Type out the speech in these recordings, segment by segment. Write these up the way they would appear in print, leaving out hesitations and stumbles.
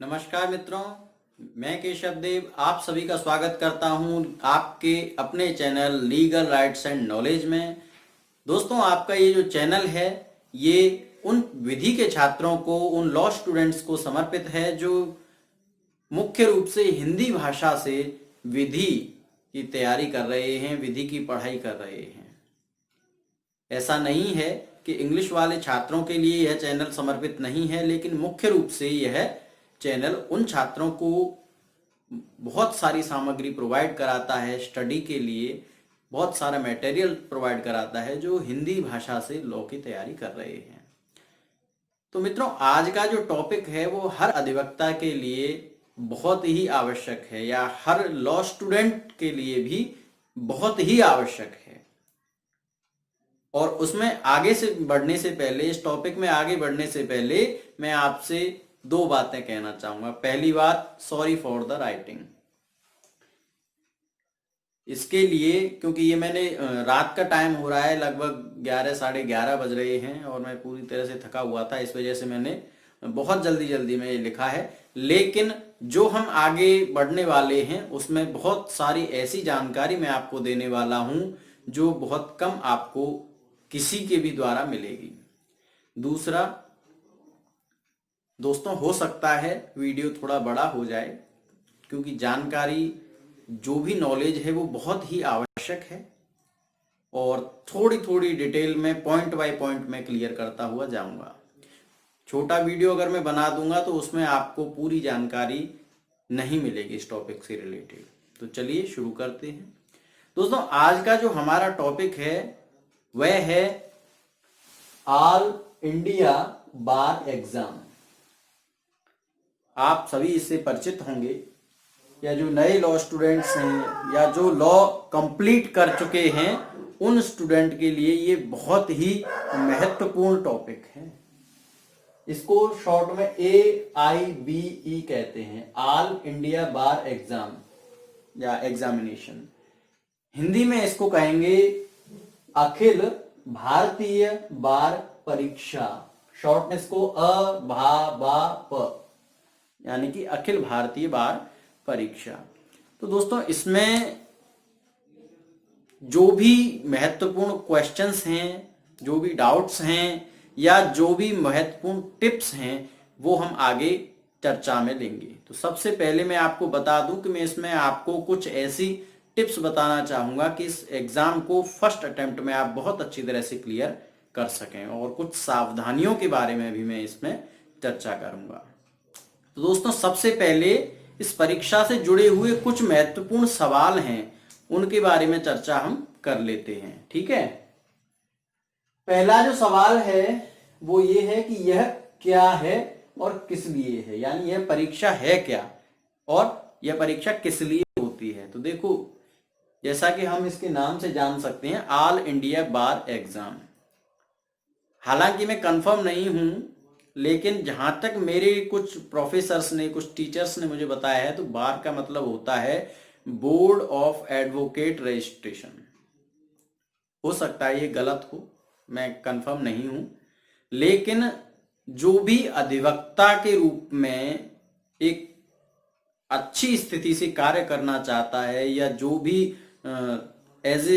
नमस्कार मित्रों, मैं केशव देव आप सभी का स्वागत करता हूं आपके अपने channel legal rights and knowledge में। दोस्तों, आपका ये जो चैनल है ये उन विधि के छात्रों को, उन लॉ स्टूडेंट्स को समर्पित है जो मुख्य रूप से हिंदी भाषा से विधि की तैयारी कर रहे हैं, विधि की पढ़ाई कर रहे हैं। ऐसा नहीं है कि इंग्लिश वाले छात्रों के लिए यह चैनल समर्पित नहीं है, लेकिन मुख्य रूप से यह चैनल उन छात्रों को बहुत सारी सामग्री प्रोवाइड कराता है, स्टडी के लिए बहुत सारा मटेरियल प्रोवाइड कराता है जो हिंदी भाषा से लॉ की तैयारी कर रहे हैं। तो मित्रों, आज का जो टॉपिक है वो हर अधिवक्ता के लिए बहुत ही आवश्यक है, या हर लॉ स्टूडेंट के लिए भी बहुत ही आवश्यक है। और उसमें आगे से बढ़ने से पहले, इस टॉपिक में आगे बढ़ने से पहले मैं आपसे दो बातें कहना चाहूंगा। पहली बात, सॉरी फॉर द राइटिंग। इसके लिए क्योंकि ये मैंने रात का टाइम हो रहा है, लगभग 11 साढ़े 11 बज रहे हैं और मैं पूरी तरह से थका हुआ था, इस वजह से मैंने बहुत जल्दी जल्दी में ये लिखा है। लेकिन जो हम आगे बढ़ने वाले हैं उसमें बहुत सारी ऐसी जानकारी मैं आपको देने वाला हूं जो बहुत कम आपको किसी के भी द्वारा मिलेगी। दूसरा, दोस्तों, हो सकता है वीडियो थोड़ा बड़ा हो जाए क्योंकि जानकारी, जो भी नॉलेज है वो बहुत ही आवश्यक है और थोड़ी थोड़ी डिटेल में पॉइंट बाय पॉइंट में क्लियर करता हुआ जाऊंगा। छोटा वीडियो अगर मैं बना दूंगा तो उसमें आपको पूरी जानकारी नहीं मिलेगी इस टॉपिक से रिलेटेड। तो चलिए शुरू करते हैं। दोस्तों, आज का जो हमारा टॉपिक है वह है ऑल इंडिया बार एग्जाम। आप सभी इससे परिचित होंगे, या जो नए लॉ स्टूडेंट्स हैं या जो लॉ कंप्लीट कर चुके हैं उन स्टूडेंट के लिए ये बहुत ही महत्वपूर्ण टॉपिक है। इसको शॉर्ट में AIBE कहते हैं, ऑल इंडिया बार एग्जाम या एग्जामिनेशन। हिंदी में इसको कहेंगे अखिल भारतीय बार परीक्षा। शॉर्ट में इसको ABHA यानी कि अखिल भारतीय बार परीक्षा। तो दोस्तों, इसमें जो भी महत्वपूर्ण क्वेश्चंस हैं, जो भी डाउट्स हैं या जो भी महत्वपूर्ण टिप्स हैं वो हम आगे चर्चा में लेंगे। तो सबसे पहले मैं आपको बता दूं कि मैं इसमें आपको कुछ ऐसी टिप्स बताना चाहूंगा कि इस एग्जाम को फर्स्ट अटेम्प्ट में आप बहुत अच्छी तरह से क्लियर कर सकें, और कुछ सावधानियों के बारे में भी मैं इसमें चर्चा करूंगा। तो दोस्तों, सबसे पहले इस परीक्षा से जुड़े हुए कुछ महत्वपूर्ण सवाल हैं, उनके बारे में चर्चा हम कर लेते हैं। ठीक है, पहला जो सवाल है वो ये है कि यह क्या है और किस लिए है, यानी यह परीक्षा है क्या और यह परीक्षा किस लिए होती है। तो देखो, जैसा कि हम इसके नाम से जान सकते हैं, ऑल इंडिया बार एग्जाम। हालांकि मैं कंफर्म नहीं हूं, लेकिन जहां तक मेरे कुछ प्रोफेसर्स ने, कुछ टीचर्स ने मुझे बताया है, तो बार का मतलब होता है बोर्ड ऑफ एडवोकेट रजिस्ट्रेशन। हो सकता है ये गलत हो, मैं कंफर्म नहीं हूं, लेकिन जो भी अधिवक्ता के रूप में एक अच्छी स्थिति से कार्य करना चाहता है, या जो भी एज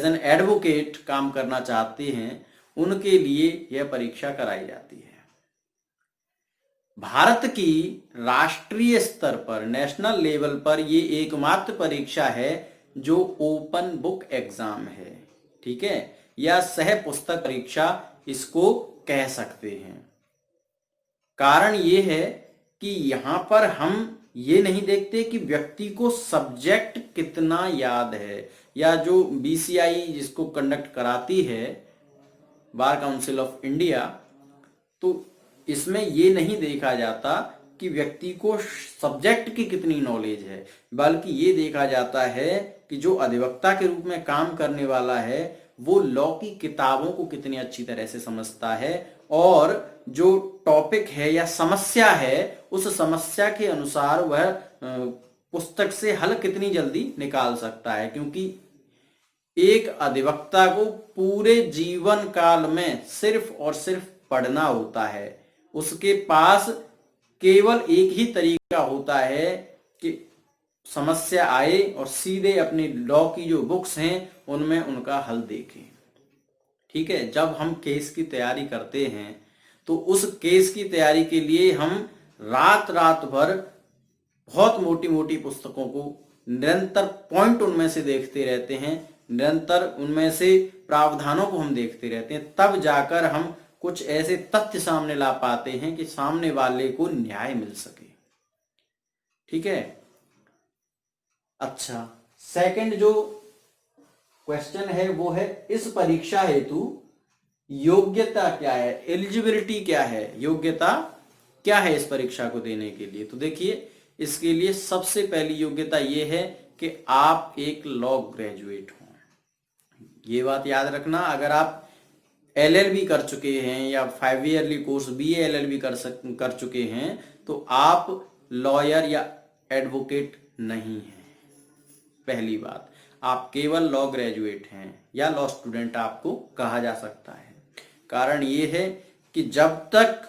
एन एडवोकेट काम करना चाहते हैं, उनके लिए यह परीक्षा कराई जाती है। भारत की राष्ट्रीय स्तर पर, नेशनल लेवल पर ये एकमात्र परीक्षा है जो ओपन बुक एग्जाम है। ठीक है, या सह पुस्तक परीक्षा इसको कह सकते हैं। कारण ये है कि यहां पर हम ये नहीं देखते कि व्यक्ति को सब्जेक्ट कितना याद है, या जो BCI जिसको कंडक्ट कराती है, बार काउंसिल ऑफ इंडिया, तो इसमें ये नहीं देखा जाता कि व्यक्ति को सब्जेक्ट की कितनी नॉलेज है, बल्कि ये देखा जाता है कि जो अधिवक्ता के रूप में काम करने वाला है वो लॉ की किताबों को कितनी अच्छी तरह से समझता है, और जो टॉपिक है या समस्या है उस समस्या के अनुसार वह पुस्तक से हल कितनी जल्दी निकाल सकता है। क्योंकि एक अधिवक्ता को पूरे जीवन काल में सिर्फ और सिर्फ पढ़ना होता है, उसके पास केवल एक ही तरीका होता है कि समस्या आए और सीधे अपनी लॉ की जो बुक्स हैं उनमें उनका हल देखें। ठीक है, जब हम केस की तैयारी करते हैं तो उस केस की तैयारी के लिए हम रात रात भर बहुत मोटी मोटी पुस्तकों को निरंतर पॉइंट उनमें से देखते रहते हैं, निरंतर उनमें से प्रावधानों को हम देखते रहते हैं, तब जाकर हम कुछ ऐसे तथ्य सामने ला पाते हैं कि सामने वाले को न्याय मिल सके। ठीक है। अच्छा, सेकंड जो क्वेश्चन है वो है, इस परीक्षा हेतु योग्यता क्या है, एलिजिबिलिटी क्या है, योग्यता क्या है इस परीक्षा को देने के लिए। तो देखिए, इसके लिए सबसे पहली योग्यता ये है कि आप एक लॉ ग्रेजुएट हो। ये बात याद रखना, अगर आप LLB कर चुके हैं या 5 ईयरली कोर्स BA LLB कर चुके हैं तो आप लॉयर या एडवोकेट नहीं हैं। पहली बात, आप केवल लॉ ग्रेजुएट हैं या लॉ स्टूडेंट आपको कहा जा सकता है। कारण ये है कि जब तक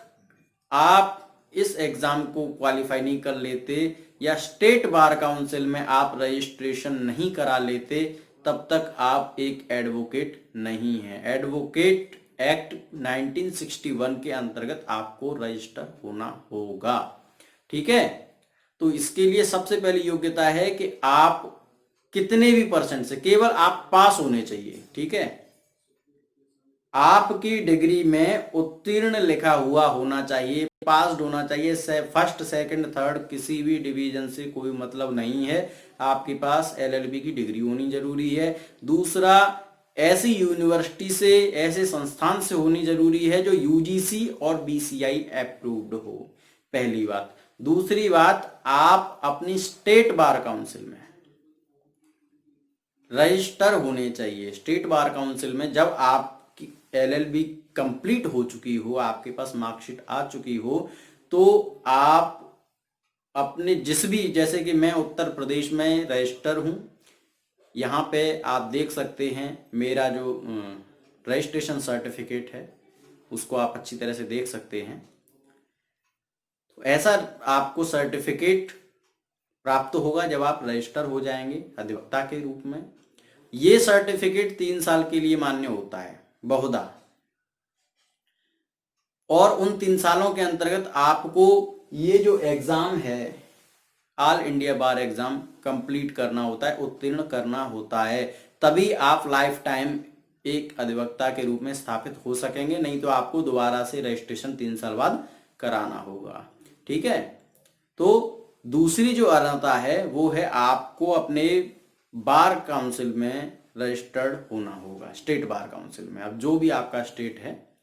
आप इस एग्जाम को क्वालिफाई नहीं कर लेते या स्टेट बार काउंसिल में आप रजिस्ट्रेशन नहीं करा लेते, तब तक आप एक एडवोकेट नहीं हैं। एडवोकेट एक्ट 1961 के अंतर्गत आपको रजिस्टर होना होगा। ठीक है, तो इसके लिए सबसे पहली योग्यता है कि आप कितने भी परसेंट से, केवल आप पास होने चाहिए। ठीक है, आपकी डिग्री में उत्तीर्ण लिखा हुआ होना चाहिए, पास्ड होना चाहिए। फर्स्ट सेकंड थर्ड किसी भी डिवीजन से कोई मतलब नहीं है, आपके पास LLB की डिग्री होनी जरूरी है। दूसरा, ऐसी यूनिवर्सिटी से, ऐसे संस्थान से होनी जरूरी है जो UGC और BCI अप्रूव्ड हो, पहली बात। दूसरी बात, आप अपनी स्टेट बार काउंसिल में रजिस्टर होने चाहिए। स्टेट बार काउंसिल में जब आपकी LLB कंप्लीट हो चुकी हो, आपके पास मार्कशीट आ चुकी हो, तो आप अपने जिस भी, जैसे कि मैं उत्तर प्रदेश में रजिस्टर हूं, यहाँ पे आप देख सकते हैं मेरा जो रजिस्ट्रेशन सर्टिफिकेट है उसको आप अच्छी तरह से देख सकते हैं। तो ऐसा आपको सर्टिफिकेट प्राप्त होगा जब आप रजिस्टर हो जाएंगे अधिवक्ता के रूप में। ये सर्टिफिकेट 3 साल के लिए मान्य होता है बहुधा, और उन 3 सालों के अंतर्गत आपको ये जो एग्जाम है, all India bar exam complete करना होता है, उत्तीर्ण करना होता है, तभी आप लाइफ टाइम एक अधिवक्ता के रूप में स्थापित हो सकेंगे। नहीं तो आपको दोबारा से रजिस्ट्रेशन 3 साल बाद कराना होगा। ठीक है, तो दूसरी जो अर्हता है वो है आपको अपने बार काउंसिल में रजिस्टर्ड होना होगा, स्टेट बार काउंसिल में। अब जो भी आपका स्टेट है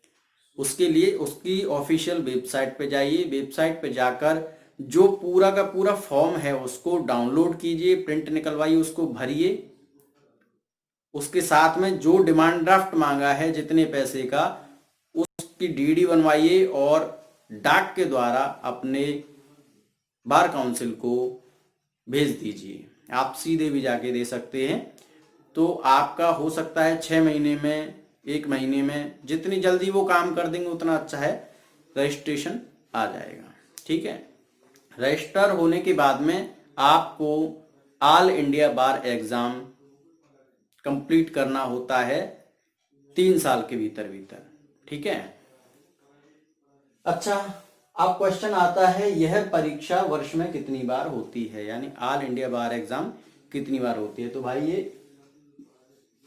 उसके लिए उसकी ऑफिशियल वेबसाइट पे जाइए, वेबसाइट पे जाकर जो पूरा का पूरा फॉर्म है उसको डाउनलोड कीजिए, प्रिंट निकलवाइए, उसको भरिए। उसके साथ में जो डिमांड ड्राफ्ट मांगा है जितने पैसे का, उसकी DD बनवाइए और डाक के द्वारा अपने बार काउंसिल को भेज दीजिए। आप सीधे भी जाके दे सकते हैं, तो आपका हो सकता है 6 महीने में, 1 महीने में, जितनी जल्दी वो काम कर देंगे उतना अच्छा है, रजिस्ट्रेशन आ जाएगा। ठीक है, रजिस्टर होने के बाद में आपको all India bar exam complete करना होता है 3 साल के भीतर भीतर। ठीक है। अच्छा, अब क्वेश्चन आता है, यह परीक्षा वर्ष में कितनी बार होती है, यानी ऑल इंडिया बार एग्जाम कितनी बार होती है। तो भाई ये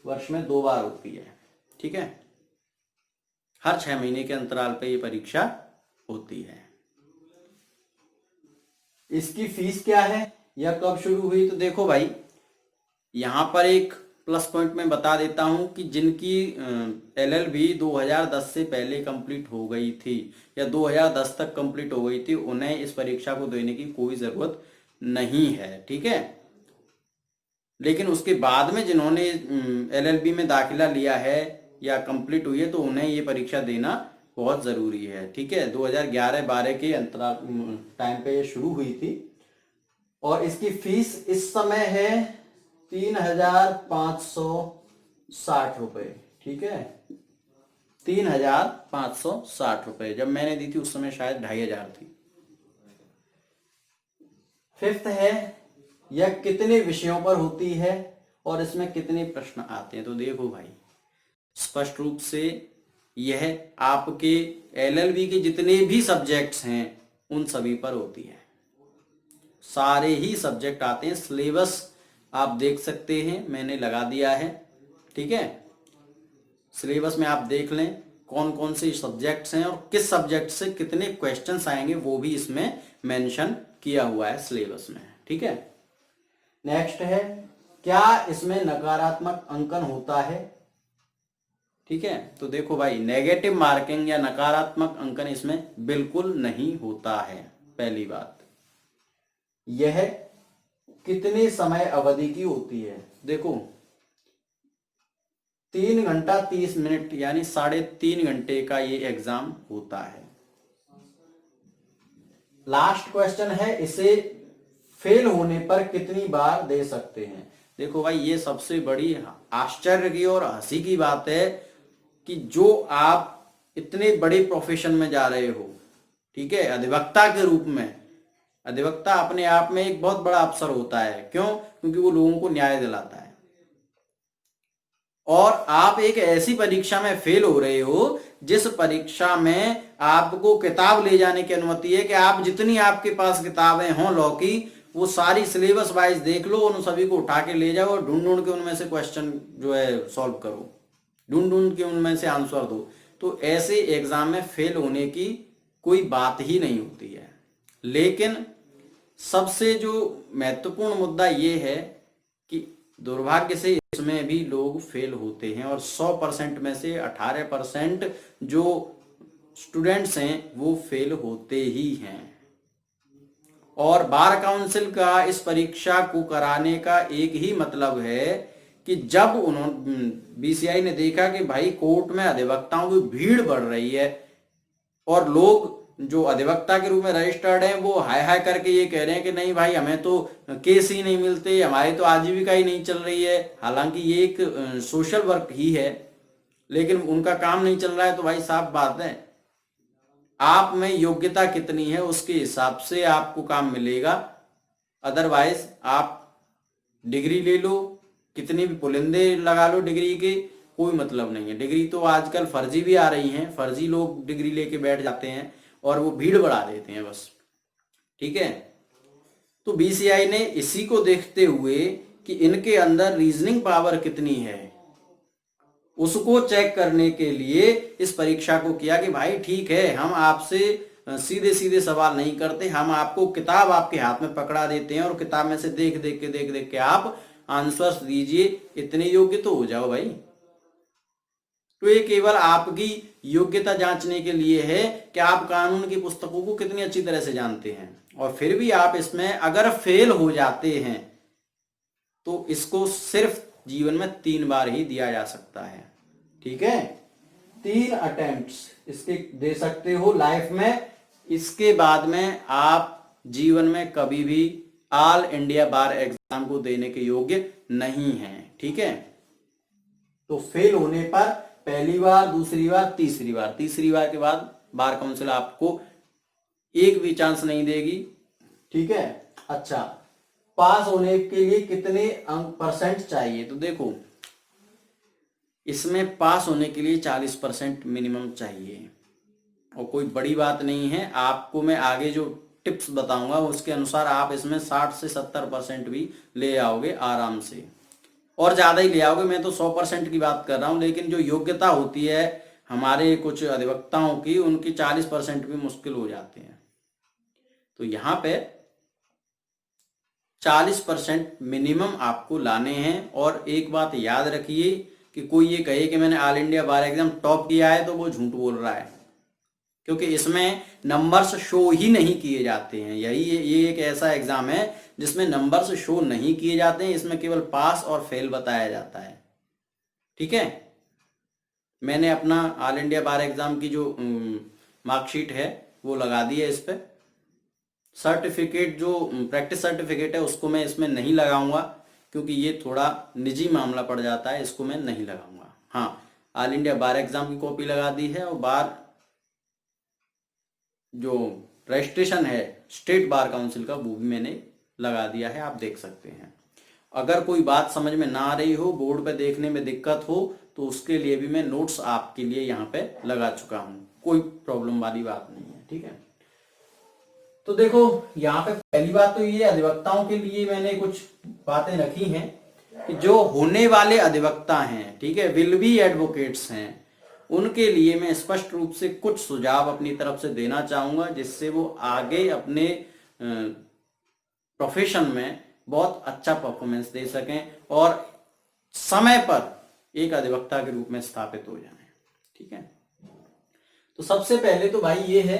वर्ष में 2 बार होती है। ठीक है, हर 6 महीने के अंतराल पे ये परीक्षा होती है। इसकी फीस क्या है या कब शुरू हुई, तो देखो भाई, यहां पर एक प्लस पॉइंट में बता देता हूं कि जिनकी LLB 2010 से पहले कंप्लीट हो गई थी या 2010 तक कंप्लीट हो गई थी, उन्हें इस परीक्षा को देने की कोई जरूरत नहीं है। ठीक है, लेकिन उसके बाद में जिन्होंने LLB में दाखिला लिया है या कंप्लीट हुई है, तो उन्हें ये परीक्षा देना बहुत जरूरी है। ठीक है, 2011-12 के अंतराल टाइम पे ये शुरू हुई थी और इसकी फीस इस समय है 3,560 रुपए। ठीक है, 3,560 रुपए। जब मैंने दी थी उस समय शायद 2,500 थी। फिफ्थ है यह कितने विषयों पर होती है और इसमें कितने प्रश्न आते हैं। तो देखो भाई, स्पष्ट रूप से यह आपके एलएलबी के जितने भी सब्जेक्ट्स हैं उन सभी पर होती है, सारे ही सब्जेक्ट आते हैं। सिलेबस आप देख सकते हैं, मैंने लगा दिया है, ठीक है। सिलेबस में आप देख लें कौन कौन से सब्जेक्ट्स हैं और किस सब्जेक्ट से कितने क्वेश्चंस आएंगे, वो भी इसमें मेंशन किया हुआ है सिलेबस में, ठीक है। नेक्स्ट है, क्या इसमें नकारात्मक अंकन होता है, ठीक है। तो देखो भाई, नेगेटिव मार्किंग या नकारात्मक अंकन इसमें बिल्कुल नहीं होता है। पहली बात, यह कितने समय अवधि की होती है। देखो 3 घंटा 30 मिनट यानी 3.5 घंटे का ये एग्जाम होता है। लास्ट क्वेश्चन है, इसे फेल होने पर कितनी बार दे सकते हैं। देखो भाई, ये सबसे बड़ी आश्चर्य की और हंसी की बात है कि जो आप इतने बड़े प्रोफेशन में जा रहे हो, ठीक है, अधिवक्ता के रूप में। अधिवक्ता अपने आप में एक बहुत बड़ा अफसर होता है, क्यों? क्योंकि वो लोगों को न्याय दिलाता है। और आप एक ऐसी परीक्षा में फेल हो रहे हो जिस परीक्षा में आपको किताब ले जाने की अनुमति है कि आप जितनी आपके पास किताबें हों लॉ की, वो सारी सिलेबस वाइज देख लो, उन सभी को उठा के ले जाओ और ढूंढ ढूंढ के उनमें से क्वेश्चन जो है सॉल्व करो, ढूंढ ढूंढ के उनमें से आंसर दो। तो ऐसे एग्जाम में फेल होने की कोई बात ही नहीं होती है। लेकिन सबसे जो महत्वपूर्ण मुद्दा ये है कि दुर्भाग्य से इसमें भी लोग फेल होते हैं और 100% में से 18% जो स्टूडेंट्स हैं वो फेल होते ही हैं। और बार काउंसिल का इस परीक्षा को कराने का एक ही मतलब है कि जब उन्होंने बीसीआई ने देखा कि भाई कोर्ट में अधिवक्ताओं की भीड़ बढ़ रही है और लोग जो अधिवक्ता के रूप में रजिस्टर्ड हैं वो हाय हाय करके ये कह रहे हैं कि नहीं भाई, हमें तो केस ही नहीं मिलते, हमारी तो आजीविका ही नहीं चल रही है। हालांकि ये एक सोशल वर्क ही है, लेकिन उनका काम नहीं चल रहा है। तो भाई साफ बात है, आप में योग्यता कितनी है उसके हिसाब से आपको काम मिलेगा। अदरवाइज आप डिग्री ले लो, कितनी भी पुलिंदे लगा लो डिग्री के, कोई मतलब नहीं है। डिग्री तो आजकल फर्जी भी आ रही हैं, फर्जी लोग डिग्री लेके बैठ जाते हैं और वो भीड़ बढ़ा देते हैं बस, ठीक है। तो बीसीआई ने इसी को देखते हुए कि इनके अंदर रीजनिंग पावर कितनी है उसको चेक करने के लिए इस परीक्षा को किया कि भाई ठीक है, हम आपसे सीधे सीधे सवाल नहीं करते, हम आपको किताब आपके हाथ में पकड़ा देते हैं और किताब में से देख देख के आप आंसर्स दीजिए, इतने योग्य तो हो जाओ भाई। तो ये केवल आपकी योग्यता जांचने के लिए है कि आप कानून की पुस्तकों को कितनी अच्छी तरह से जानते हैं। और फिर भी आप इसमें अगर फेल हो जाते हैं तो इसको सिर्फ जीवन में 3 बार ही दिया जा सकता है, ठीक है। 3 अटेम्प्ट्स इसके दे सकते हो लाइफ में, इसके बाद में आप जीवन में कभी भी ऑल इंडिया बार एग्जाम को देने के योग्य नहीं हैं, ठीक है। तो फेल होने पर पहली बार, दूसरी बार, तीसरी बार के बाद बार काउंसिल आपको एक भी चांस नहीं देगी, ठीक है। अच्छा, पास होने के लिए कितने अंक परसेंट चाहिए। तो देखो इसमें पास होने के लिए 40% मिनिमम चाहिए और कोई बड़ी बात नहीं है। आपको मैं आगे जो टिप्स बताऊंगा उसके अनुसार आप इसमें 60 से 70% भी ले आओगे आराम से, और ज्यादा ही ले आओगे। मैं तो 100% की बात कर रहा हूं, लेकिन जो योग्यता होती है हमारे कुछ अधिवक्ताओं की, उनकी 40% भी मुश्किल हो जाते हैं। तो यहाँ पे 40% मिनिमम आपको लाने हैं। और एक बात याद रखिए कि कोई ये कहे कि मैंने all India bar exam top किया है तो वो झूठ बोल रहा है, क्योंकि इसमें नंबर्स शो ही नहीं किए जाते हैं। ये एक ऐसा एग्जाम है जिसमें नंबर्स शो नहीं किए जाते हैं, इसमें केवल पास और फेल बताया जाता है, ठीक है। मैंने अपना ऑल इंडिया बार एग्जाम की जो मार्कशीट है वो लगा दी है इस पे। सर्टिफिकेट जो प्रैक्टिस सर्टिफिकेट है उसको मैं इसमें नहीं लगाऊंगा, क्योंकि ये थोड़ा निजी मामला पड़ जाता है, इसको मैं नहीं लगाऊंगा। हाँ, ऑल इंडिया बार एग्जाम की कॉपी लगा दी है और बार जो रजिस्ट्रेशन है स्टेट बार काउंसिल का वो भी मैंने लगा दिया है, आप देख सकते हैं। अगर कोई बात समझ में ना आ रही हो, बोर्ड पे देखने में दिक्कत हो, तो उसके लिए भी मैं नोट्स आपके लिए यहाँ पे लगा चुका हूँ, कोई प्रॉब्लम वाली बात नहीं है। ठीक है, तो देखो यहाँ पे पहली बात तो ये अधिवक्ताओं के लिए मैंने कुछ बातें रखी हैं कि जो होने वाले अधिवक्ता हैं, ठीक है, विल बी एडवोकेट्स हैं, उनके लिए मैं स्पष्ट रूप से कुछ सुझाव अपनी तरफ से देना चाहूंगा, जिससे वो आगे अपने प्रोफेशन में बहुत अच्छा परफॉर्मेंस दे सकें और समय पर एक अधिवक्ता के रूप में स्थापित हो जाएं। ठीक है, तो सबसे पहले तो भाई ये है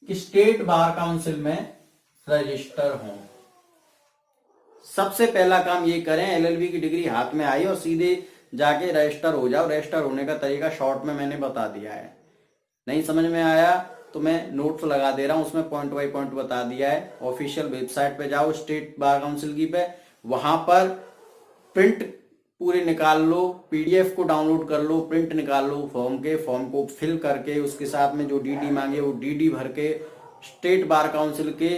कि स्टेट बार काउंसिल में रजिस्टर हों। सबसे पहला काम ये करें, एलएलबी की डिग्री हाथ में आई और सीधे जाके रजिस्टर हो जाओ। रजिस्टर होने का तरीका शॉर्ट में मैंने बता दिया है, नहीं समझ में आया तो मैं नोट्स लगा दे रहा हूं, उसमें पॉइंट बाय पॉइंट बता दिया है। ऑफिशियल वेबसाइट पे जाओ स्टेट बार काउंसिल की पे, वहां पर प्रिंट पूरे निकाल लो, पीडीएफ को डाउनलोड कर लो, प्रिंट निकाल लो फॉर्म को फिल करके उसके साथ में जो डीडी मांगे वो डीडी भर के स्टेट बार काउंसिल के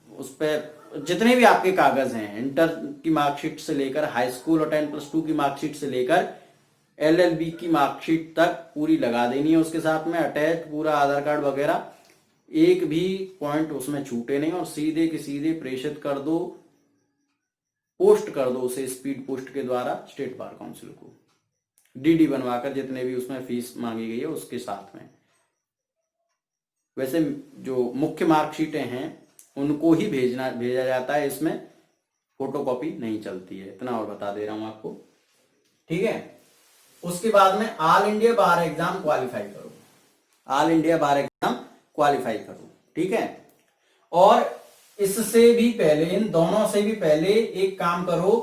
उस पर जितने भी आपके कागज हैं, इंटर की मार्कशीट से लेकर हाई स्कूल और 10+2 की मार्कशीट से लेकर एलएलबी की मार्कशीट तक पूरी लगा देनी है। उसके साथ में अटैच पूरा आधार कार्ड वगैरह, एक भी पॉइंट उसमें छूटे नहीं, और सीधे के सीधे प्रेषित कर दो, पोस्ट कर दो उसे स्पीड पोस्ट के द्वारा स्टेट बार काउंसिल को, डीडी बनवाकर जितने भी उसमें फीस मांगी गई है उसके साथ में। वैसे जो मुख्य मार्कशीटें हैं उनको ही भेजा जाता है, इसमें फोटोकॉपी नहीं चलती है, इतना और बता दे रहा हूं आपको। ठीक है, उसके बाद में all India bar exam qualify करो, all India bar exam qualify करो। ठीक है, और इससे भी पहले, इन दोनों से भी पहले एक काम करो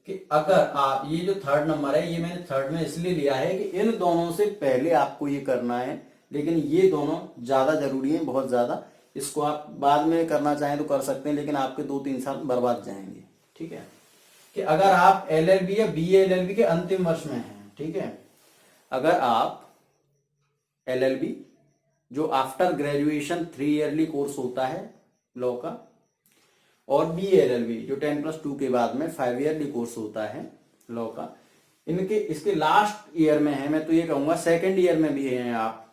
कि अगर आप ये जो थर्ड नंबर है, ये मैंने थर्ड में इसलिए लिया है कि इन दोनों से पहले आपको ये करना है, लेकिन ये दोनों ज्यादा जरूरी है, बहुत ज्यादा। इसको आप बाद में करना चाहें तो कर सकते हैं, लेकिन आपके 2-3 साल बर्बाद जाएंगे। ठीक है, कि अगर आप एलएलबी या बीए-एलएलबी के अंतिम वर्ष में हैं, ठीक है, अगर आप एलएलबी जो आफ्टर ग्रेजुएशन 3 ईयरली कोर्स होता है लॉ का, और बीए-एलएलबी जो 10+2 के बाद में 5 ईयरली कोर्स होता है लॉ का, इसके लास्ट ईयर में है, मैं तो ये कहूंगा सेकेंड ईयर में भी हैं आप,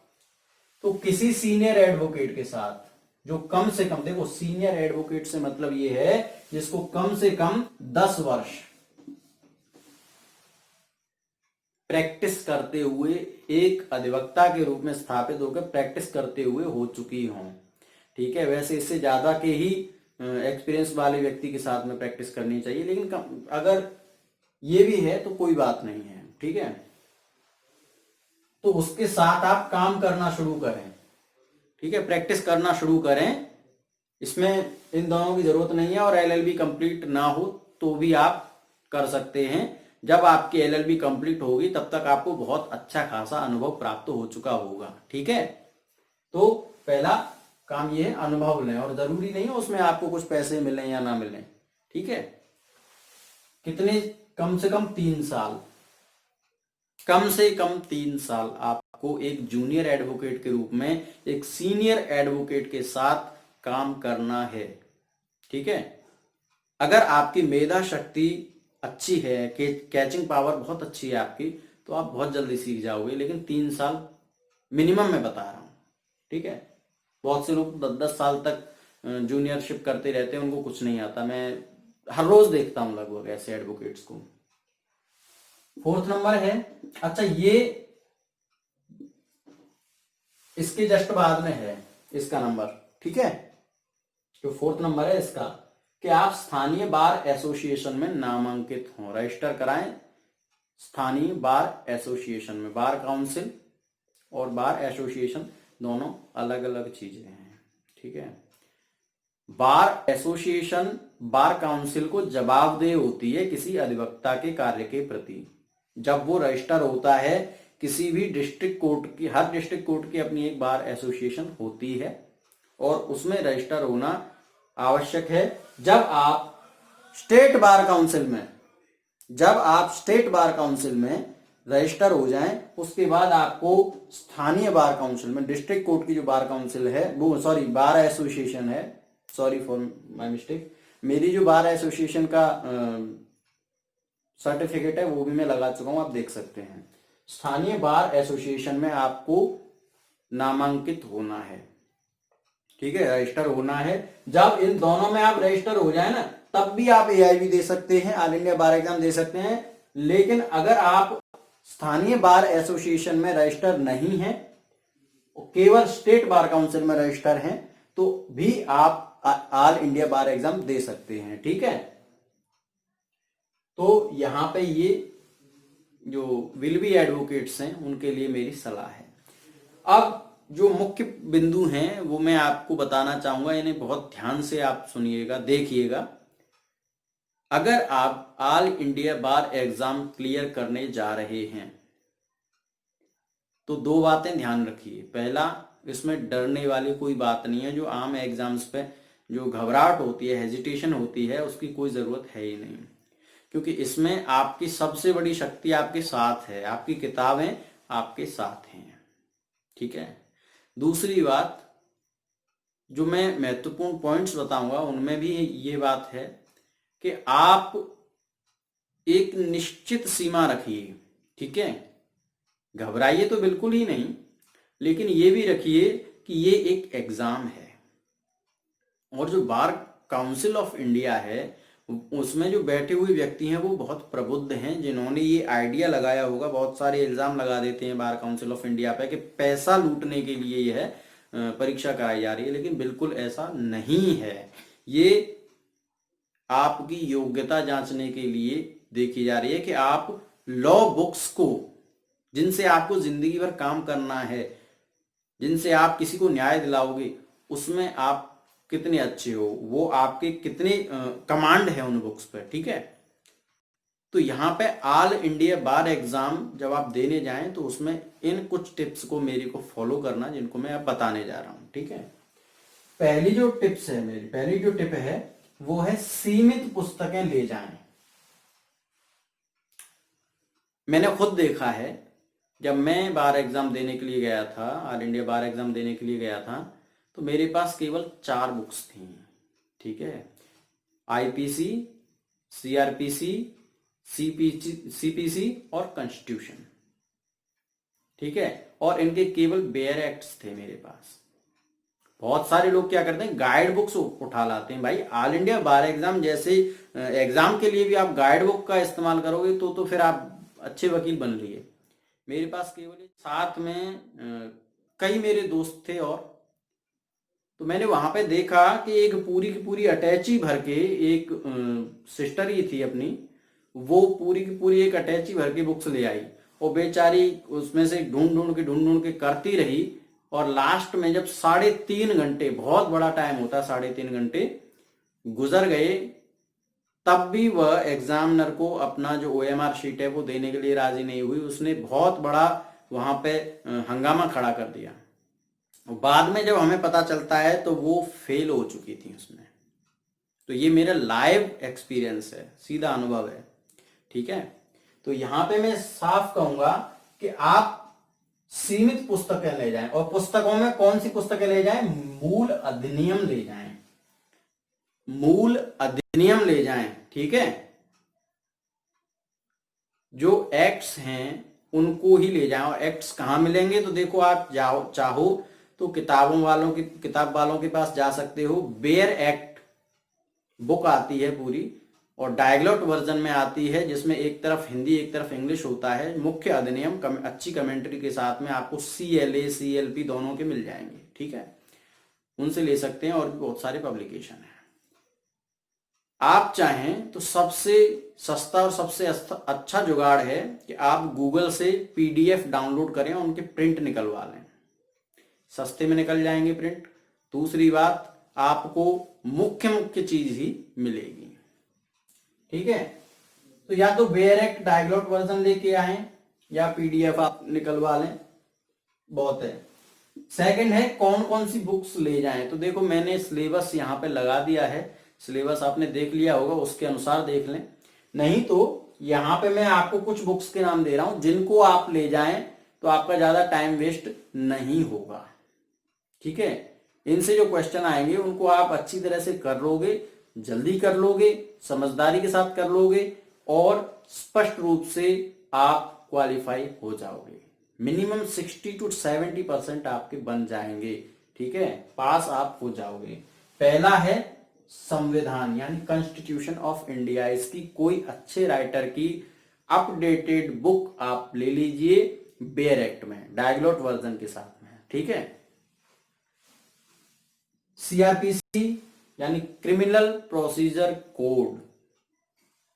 तो किसी सीनियर एडवोकेट के साथ जो कम से कम, देखो सीनियर एडवोकेट से मतलब ये है जिसको कम से कम 10 वर्ष प्रैक्टिस करते हुए, एक अधिवक्ता के रूप में स्थापित होकर प्रैक्टिस करते हुए हो चुकी हों। ठीक है, वैसे इससे ज्यादा के ही एक्सपीरियंस वाले व्यक्ति के साथ में प्रैक्टिस करनी चाहिए, लेकिन अगर ये भी है तो कोई बात नहीं है। ठीक है, तो उसके साथ आप काम करना शुरू करें। ठीक है, प्रैक्टिस करना शुरू करें, इसमें इन दोनों की जरूरत नहीं है। और एलएलबी कंप्लीट ना हो तो भी आप कर सकते हैं। जब आपकी एलएलबी कंप्लीट होगी तब तक आपको बहुत अच्छा खासा अनुभव प्राप्त हो चुका होगा। ठीक है, तो पहला काम ये है, अनुभव लें, और जरूरी नहीं है उसमें आपको कुछ पैसे मिलें या ना मिलें। ठीक है, कितने, कम से कम 3 साल, कम से कम 3 साल आपको एक जूनियर एडवोकेट के रूप में एक सीनियर एडवोकेट के साथ काम करना है। ठीक है, अगर आपकी मेधा शक्ति अच्छी है, कैचिंग पावर बहुत अच्छी है आपकी, तो आप बहुत जल्दी सीख जाओगे, लेकिन 3 साल मिनिमम मैं बता रहा हूं। ठीक है, बहुत से लोग 10-10 साल तक जूनियरशिप करते रहते हैं, उनको कुछ नहीं आता। मैं हर रोज देखता हूं लगभग ऐसे एडवोकेट्स को। 4th नंबर है, अच्छा ये इसके जस्ट बाद में है इसका नंबर। ठीक है, जो 4th नंबर है इसका, कि आप स्थानीय बार एसोसिएशन में नामांकित हों, रजिस्टर कराएं स्थानीय बार एसोसिएशन में। बार काउंसिल और बार एसोसिएशन दोनों अलग अलग चीजें हैं। ठीक है, बार एसोसिएशन बार काउंसिल को जवाबदेह होती है किसी अधिवक्ता के कार्य के प्रति। जब वो रजिस्टर होता है किसी भी डिस्ट्रिक्ट कोर्ट की, हर डिस्ट्रिक्ट कोर्ट की अपनी एक बार एसोसिएशन होती है और उसमें रजिस्टर होना आवश्यक है। जब आप स्टेट बार काउंसिल में, जब आप स्टेट बार काउंसिल में रजिस्टर हो जाएं, उसके बाद आपको स्थानीय बार काउंसिल में, डिस्ट्रिक्ट कोर्ट की जो बार काउंसिल है वो, सॉरी बार एसोसिएशन है, सॉरी फॉर माय मिस्टेक, मेरी जो बार एसोसिएशन का सर्टिफिकेट है वो भी मैं लगा चुका हूं, आप देख सकते हैं। स्थानीय बार एसोसिएशन में आपको नामांकित होना है, ठीक है, रजिस्टर होना है। जब इन दोनों में आप रजिस्टर हो जाए ना, तब भी आप एआईबी दे सकते हैं, ऑल इंडिया बार एग्जाम दे सकते हैं। लेकिन अगर आप स्थानीय बार एसोसिएशन में रजिस्टर नहीं है, केवल स्टेट बार काउंसिल में रजिस्टर हैं, तो भी आप ऑल इंडिया बार एग्जाम दे सकते हैं, ठीक है। तो यहां पे ये जो विल बी एडवोकेट्स हैं उनके लिए मेरी सलाह है। अब जो मुख्य बिंदु हैं वो मैं आपको बताना चाहूंगा, इन्हें बहुत ध्यान से आप सुनिएगा, देखिएगा। अगर आप all India bar exam clear करने जा रहे हैं तो दो बातें ध्यान रखिए। पहला, इसमें डरने वाली कोई बात नहीं है। जो आम एग्जाम्स पे जो घबराहट होती है, हेजिटेशन होती है, उसकी कोई जरूरत है ही नहीं, क्योंकि इसमें आपकी सबसे बड़ी शक्ति आपके साथ है, आपकी किताबें आपके साथ हैं, ठीक है। दूसरी बात, जो मैं महत्वपूर्ण पॉइंट्स बताऊंगा उनमें भी ये बात है कि आप एक निश्चित सीमा रखिए, ठीक है। घबराइए तो बिल्कुल ही नहीं, लेकिन ये भी रखिए कि ये एक एग्जाम है, और जो बार काउंसिल ऑफ इंडिया है उसमें जो बैठे हुए व्यक्ति हैं वो बहुत प्रबुद्ध हैं, जिन्होंने ये आइडिया लगाया होगा। बहुत सारे इल्जाम लगा देते हैं बार काउंसिल ऑफ इंडिया पे कि पैसा लूटने के लिए यह परीक्षा कराई जा रही है, लेकिन बिल्कुल ऐसा नहीं है। ये आपकी योग्यता जांचने के लिए देखी जा रही है कि आप लॉ बुक्स को, जिनसे आपको जिंदगी भर काम करना है, जिनसे आप किसी को न्याय दिलाओगे, उसमें आप कितने अच्छे हो, वो आपके कितने कमांड है उन बुक्स पे, ठीक है। तो यहाँ पे ऑल इंडिया बार एग्जाम जब आप देने जाएं तो उसमें इन कुछ टिप्स को मेरे को फॉलो करना, जिनको मैं अब बताने जा रहा हूं, ठीक है। पहली जो टिप्स है, मेरी पहली जो टिप है वो है सीमित पुस्तकें ले जाएं। मैंने खुद देखा है, जब मैं बार एग्जाम देने के लिए गया था, ऑल इंडिया बार एग्जाम देने के लिए गया था, तो मेरे पास केवल 4 बुक्स थी, ठीक है। आईपीसी, सीआरपीसी, सीपीसी और कॉन्स्टिट्यूशन, ठीक है। और इनके केवल बेयर एक्ट्स थे मेरे पास। बहुत सारे लोग क्या करते हैं, गाइड बुक्स उठा लाते हैं। भाई ऑल इंडिया बार एग्जाम जैसे एग्जाम के लिए भी आप गाइड बुक का इस्तेमाल करोगे तो फिर आप अच्छे वकील बन लिए। मेरे पास केवल साथ में कई मेरे दोस्त थे, और तो मैंने वहां पे देखा कि एक पूरी की पूरी अटैची भर के, एक सिस्टर ही थी अपनी, वो पूरी की पूरी एक अटैची भर के बुक्स ले आई, और बेचारी उसमें से ढूंढ ढूंढ के करती रही, और लास्ट में जब 3.5 घंटे, बहुत बड़ा टाइम होता है, 3.5 घंटे गुजर गए, तब भी वह एग्जामिनर को अपना जो ओएमआर शीट है वो देने के लिए राजी नहीं हुई। उसने बहुत बड़ा वहां पे हंगामा खड़ा कर दिया। बाद में जब हमें पता चलता है तो वो फेल हो चुकी थी उसमें। तो ये मेरा लाइव एक्सपीरियंस है, सीधा अनुभव है, ठीक है। तो यहां पे मैं साफ कहूंगा कि आप सीमित पुस्तकें ले जाएं, और पुस्तकों में कौन सी पुस्तकें ले जाएं, मूल अधिनियम ले जाएं, मूल अधिनियम ले जाएं, ठीक है। जो एक्ट्स हैं उनको ही ले जाएं। और एक्ट्स कहां मिलेंगे, तो देखो आप चाहो तो किताब वालों के पास जा सकते हो। बेयर एक्ट बुक आती है पूरी, और डायग्लॉट वर्जन में आती है, जिसमें एक तरफ हिंदी एक तरफ इंग्लिश होता है। मुख्य अधिनियम अच्छी कमेंट्री के साथ में आपको CLA CLP दोनों के मिल जाएंगे, ठीक है, उनसे ले सकते हैं। और भी बहुत सारे पब्लिकेशन है। आप चाहें तो सबसे सस्ता और सबसे अच्छा जुगाड़ है कि आप गूगल से PDF डाउनलोड करें और उनके प्रिंट निकलवा लें, सस्ते में निकल जाएंगे प्रिंट। दूसरी बात, आपको मुख्य चीज ही मिलेगी, ठीक है। तो या तो बेयर एक्ट डायग्लॉट वर्जन लेके आए, या PDF आप निकलवा लें, बहुत है। सेकंड है कौन कौन सी बुक्स ले जाएं। तो देखो मैंने सिलेबस यहाँ पे लगा दिया है, सिलेबस आपने देख लिया होगा, उसके अनुसार देख लें। नहीं तो यहाँ पे मैं आपको कुछ बुक्स के नाम दे रहा हूं जिनको आप ले जाएं तो आपका ज्यादा टाइम वेस्ट नहीं होगा, ठीक है। इनसे जो क्वेश्चन आएंगे उनको आप अच्छी तरह से कर लोगे, जल्दी कर लोगे, समझदारी के साथ कर लोगे और स्पष्ट रूप से आप क्वालिफाई हो जाओगे। मिनिमम 60 to 70% आपके बन जाएंगे, ठीक है, पास आप हो जाओगे। पहला है संविधान यानी कॉन्स्टिट्यूशन ऑफ इंडिया। इसकी कोई अच्छे राइटर की अपडेटेड बुक आप ले लीजिए बेयर एक्ट में, डायग्लोट वर्जन के साथ में, ठीक है। सीआरपीसी यानी क्रिमिनल प्रोसीजर कोड,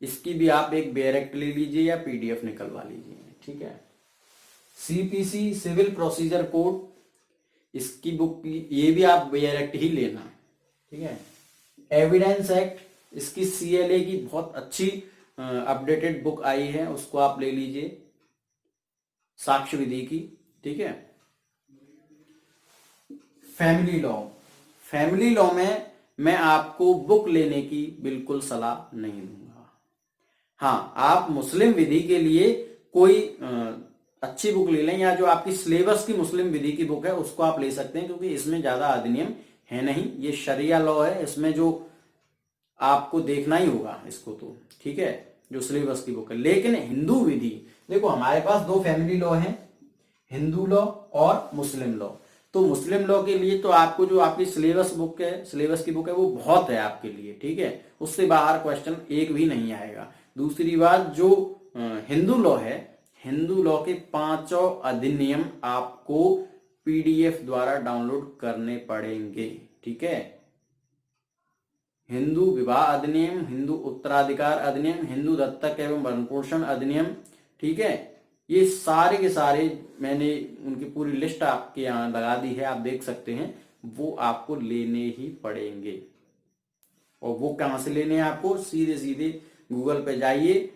इसकी भी आप एक बेयर एक्ट ले लीजिए या पीडीएफ निकलवा लीजिए, ठीक है। सीपीसी सिविल प्रोसीजर कोड, इसकी बुक ये भी आप बेयर एक्ट ही लेना, ठीक है। एविडेंस एक्ट, इसकी सीएलए की बहुत अच्छी अपडेटेड बुक आई है, उसको आप ले लीजिए, साक्ष्य विधि की, ठीक है। फैमिली लॉ, फैमिली लॉ में मैं आपको बुक लेने की बिल्कुल सलाह नहीं दूंगा। हाँ, आप मुस्लिम विधि के लिए कोई अच्छी बुक ले लें या जो आपकी सिलेबस की मुस्लिम विधि की बुक है उसको आप ले सकते हैं, क्योंकि इसमें ज्यादा अधिनियम है नहीं, ये शरिया लॉ है, इसमें जो आपको देखना ही होगा इसको तो, ठीक है, जो सिलेबस की बुक है। लेकिन हिंदू विधि, देखो हमारे पास दो फैमिली लॉ है, हिंदू लॉ और मुस्लिम लॉ। तो मुस्लिम लॉ के लिए तो आपको जो आपकी सिलेबस बुक है, सिलेबस की बुक है, वो बहुत है आपके लिए, ठीक है, उससे बाहर क्वेश्चन एक भी नहीं आएगा। दूसरी बात, जो हिंदू लॉ है, हिंदू लॉ के 5 अधिनियम आपको पीडीएफ द्वारा डाउनलोड करने पड़ेंगे, ठीक है। हिंदू विवाह अधिनियम, हिंदू उत्तराधिकार अधिनियम, हिंदू दत्तक एवं भरण पोषण अधिनियम, ठीक है, ये सारे के सारे मैंने उनकी पूरी लिस्ट आपके यहाँ लगा दी है, आप देख सकते हैं, वो आपको लेने ही पड़ेंगे। और वो कहाँ से लेने हैं आपको, सीधे सीधे गूगल पे जाइए,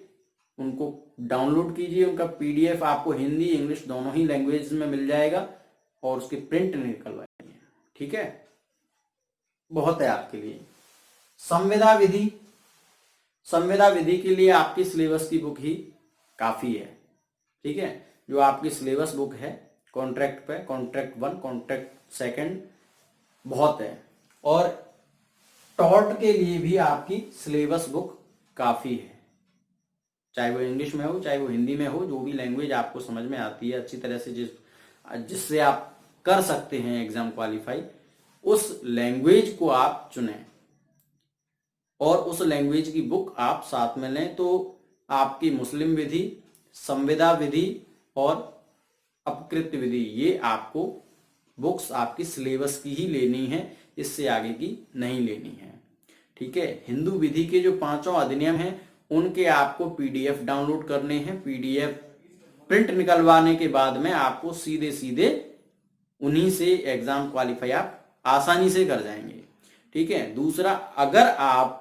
उनको डाउनलोड कीजिए, उनका पीडीएफ आपको हिंदी इंग्लिश दोनों ही लैंग्वेज में मिल जाएगा और उसके प्रिंट निकलवाइए, ठीक है, बहुत है आपके लिए। संविदा विधि, संविदा विधि के लिए आपकी सिलेबस की बुक ही काफी है, ठीक है, जो आपकी सिलेबस बुक है कॉन्ट्रैक्ट पे, कॉन्ट्रैक्ट 1, कॉन्ट्रैक्ट 2 बहुत है। और टॉर्ट के लिए भी आपकी सिलेबस बुक काफी है, चाहे वो इंग्लिश में हो चाहे वो हिंदी में हो, जो भी लैंग्वेज आपको समझ में आती है अच्छी तरह से, जिससे आप कर सकते हैं एग्जाम क्वालिफाई, उस लैंग्वेज को आप चुनें और उस लैंग्वेज की बुक आप साथ में लें। तो आपकी मुस्लिम विधि, संविदा विधि और अपकृत विधि, ये आपको बुक्स आपकी सिलेबस की ही लेनी है, इससे आगे की नहीं लेनी है, ठीक है। हिंदू विधि के जो 5 अधिनियम हैं उनके आपको पीडीएफ डाउनलोड करने हैं, पीडीएफ प्रिंट निकलवाने के बाद में आपको सीधे सीधे उन्हीं से एग्जाम क्वालिफाई आप आसानी से कर जाएंगे, ठीक है। दूसरा, अगर आप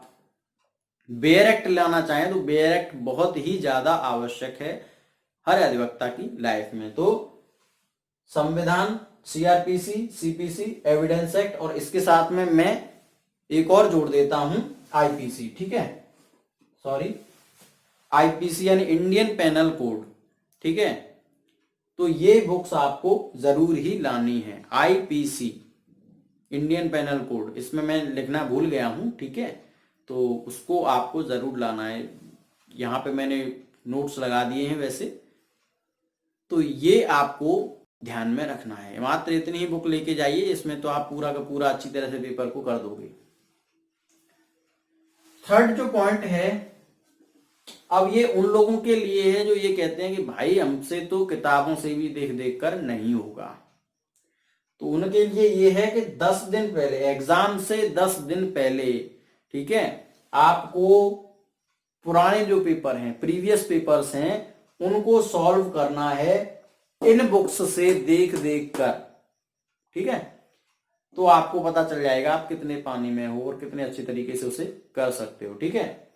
बेयर एक्ट लाना चाहें तो बेयर एक्ट बहुत ही ज्यादा आवश्यक है हर अधिवक्ता की लाइफ में। तो संविधान, सीआरपीसी, सीपीसी, एविडेंस एक्ट और इसके साथ में मैं एक और जोड़ देता हूं आईपीसी, ठीक है, सॉरी आईपीसी यानी इंडियन पेनल कोड, ठीक है। तो ये बुक्स आपको जरूर ही लानी है। आईपीसी इंडियन पेनल कोड, इसमें मैं लिखना भूल गया हूं, ठीक है, तो उसको आपको जरूर लाना है। यहां पे मैंने नोट्स लगा दिए हैं वैसे, तो ये आपको ध्यान में रखना है। मात्र इतनी ही बुक लेके जाइए, इसमें तो आप पूरा का पूरा अच्छी तरह से पेपर को कर दोगे। थर्ड जो पॉइंट है, अब ये उन लोगों के लिए है जो ये कहते हैं कि भाई हमसे तो किताबों से भी देख देख कर नहीं होगा। तो उनके लिए ये है कि 10 दिन पहले, एग्जाम से 10 दिन पहले, ठीक है, आपको पुराने जो पेपर हैं, प्रीवियस पेपर्स हैं, उनको सॉल्व करना है इन बुक्स से देख देख कर, ठीक है। तो आपको पता चल जाएगा आप कितने पानी में हो और कितने अच्छे तरीके से उसे कर सकते हो, ठीक है।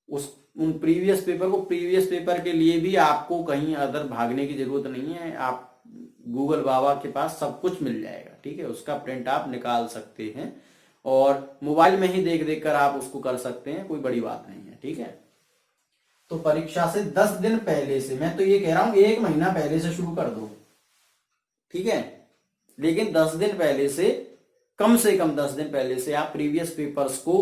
उन प्रीवियस पेपर के लिए भी आपको कहीं अदर भागने की जरूरत नहीं है, आप गूगल बाबा के पास सब कुछ मिल जाएगा, ठीक है, उसका प्रिंट आप निकाल सकते हैं और मोबाइल में ही देख देख कर आप उसको कर सकते हैं, कोई बड़ी बात नहीं है, ठीक है। तो परीक्षा से 10 दिन पहले से, मैं तो ये कह रहा हूं 1 महीना पहले से शुरू कर दो, ठीक है, लेकिन 10 दिन पहले से कम से कम 10 दिन पहले से आप प्रीवियस पेपर्स को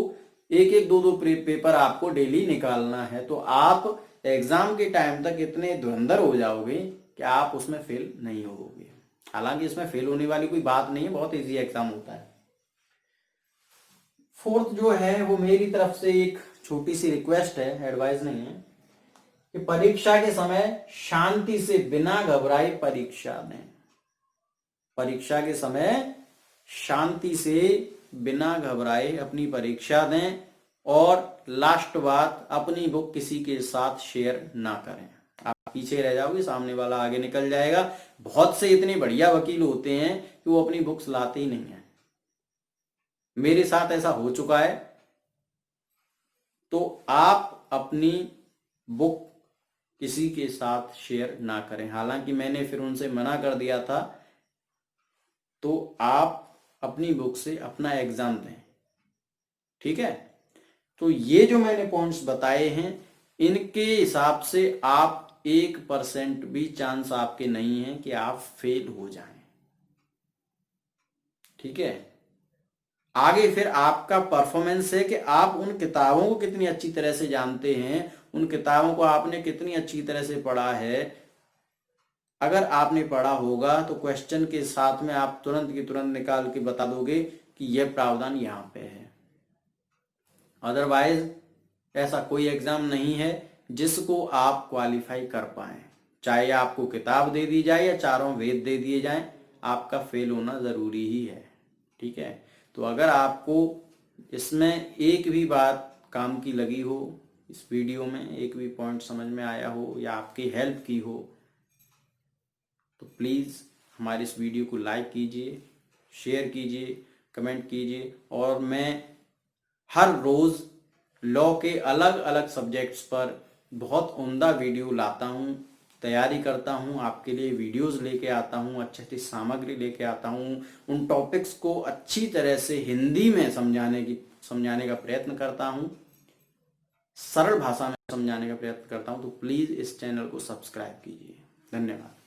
एक एक दो दो पेपर आपको डेली निकालना है। तो आप एग्जाम के टाइम तक इतने धुरंधर हो जाओगे कि आप उसमें फेल नहीं होगे। हालांकि इसमें फेल होने वाली कोई बात नहीं है, बहुत इजी एग्जाम होता है। फोर्थ जो है वो मेरी तरफ से एक छोटी सी रिक्वेस्ट है, एडवाइस नहीं है, कि परीक्षा के समय शांति से बिना घबराए परीक्षा दें। परीक्षा के समय शांति से बिना घबराए अपनी परीक्षा दें। और लास्ट बात, अपनी बुक किसी के साथ शेयर ना करें। आप पीछे रह जाओगे, सामने वाला आगे निकल जाएगा। बहुत से इतने बढ़िया वकील होते हैं कि वो अपनी बुक्स लाते ही नहीं है। मेरे साथ ऐसा हो चुका है। तो आप अपनी बुक किसी के साथ शेयर ना करें। हालांकि मैंने फिर उनसे मना कर दिया था। तो आप अपनी बुक से अपना एग्जाम दें, ठीक है। तो ये जो मैंने पॉइंट्स बताए हैं, इनके हिसाब से आप 1% भी चांस आपके नहीं है कि आप फेल हो जाएं, ठीक है। आगे फिर आपका परफॉर्मेंस है कि आप उन किताबों को कितनी अच्छी तरह से जानते हैं, उन किताबों को आपने कितनी अच्छी तरह से पढ़ा है। अगर आपने पढ़ा होगा तो क्वेश्चन के साथ में आप तुरंत की तुरंत निकाल के बता दोगे कि यह प्रावधान यहां पे है। अदरवाइज ऐसा कोई एग्जाम नहीं है जिसको आप क्वालिफाई कर पाए। चाहे आपको किताब दे दी जाए या चारों वेद दे दिए जाएं, आपका फेल होना जरूरी ही है, ठीक है। तो अगर आपको इसमें एक भी बात काम की लगी हो, इस वीडियो में एक भी पॉइंट समझ में आया हो या आपकी हेल्प की हो, तो प्लीज़ हमारे इस वीडियो को लाइक कीजिए, शेयर कीजिए, कमेंट कीजिए। और मैं हर रोज़ लॉ के अलग अलग सब्जेक्ट्स पर बहुत उम्दा वीडियो लाता हूँ, तैयारी करता हूँ, आपके लिए वीडियोस लेके आता हूँ, अच्छी अच्छी सामग्री लेके आता हूँ। उन टॉपिक्स को अच्छी तरह से हिंदी में समझाने का प्रयत्न करता हूँ, सरल भाषा में समझाने का प्रयत्न करता हूँ। तो प्लीज़ इस चैनल को सब्सक्राइब कीजिए। धन्यवाद।